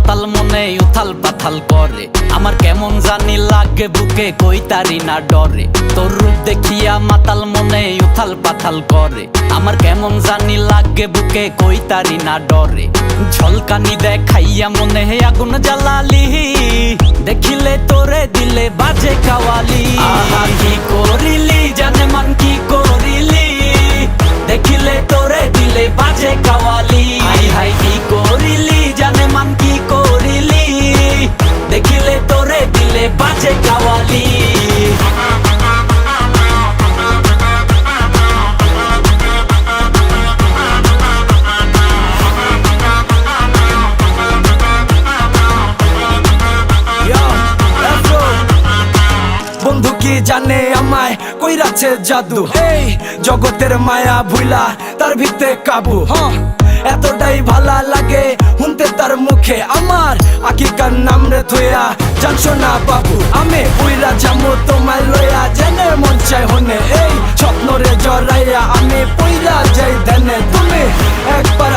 মাতাল মনে উথাল পাথাল করে, আমার কেমন জানি লাগে বুকে কই তারি না ডরে। তোর রূপ দেখিয়া মাতাল মনে উথাল পাথাল করে, আমার কেমন জানি লাগে বুকে কই তারি না ডরে। ঝলকানি দেখাইয়া মনে আগুন জ্বালালি, দেখিলে তোরে দিলে বাজে কাওয়ালি। আহা কি করিলি জানে মান কি করিলি, দেখিলে তোরে দিলে বাজে কাওয়ালি। হাই হাই কি করিলি জানে মান কি করিলি, দেখিলে তোরে দিলে বাজে কাওয়ালি। বন্ধু কি জানে আমায় কইরাছে জাদু, এই জগতের মায়া ভুইলা তার ভিতরে কাবু। এতটাই ভালা লাগে শুনতে তার মুখে আমার আকিকার নাম রে থইয়া। জানছো না বাবু আমি উইরা যামু তোমায় লইয়া, জেনে মন চাই হনে এই স্বপ্ন রে জড়াইয়া আমি পইরা যাই ধ্যানে। তুমি একবার